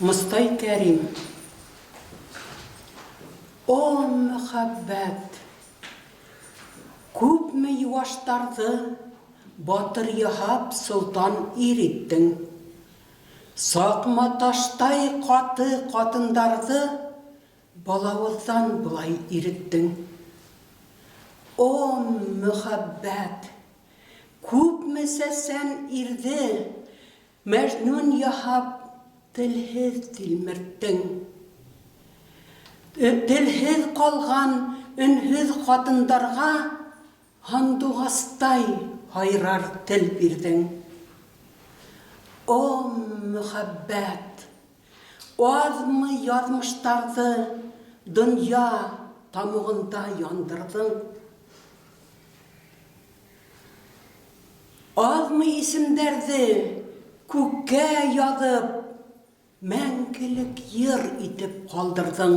Мостай Кәрим. О, мөхәббәт! Күпме юаштарҙы батыр яһап солтан ириттең. Саҡма таштай ҡаты ҡатындарҙы балауыҙҙан былай иреттең. О, мөхәббәт! Күпме сәсән ирҙе мәжнүн яһап телһеҙ тилмерттең. Телһеҙ ҡалған өнһөҙ ҡатындарға һандуғастай һайрар тел бирҙең. О, мөхәббәт! Аҙмы яҙмыштарҙы донъя тамуғында яндырҙың. Аҙмы исемдәрҙе күккә яҙып, мәңгелек йыр итеп ҡалдырҙың.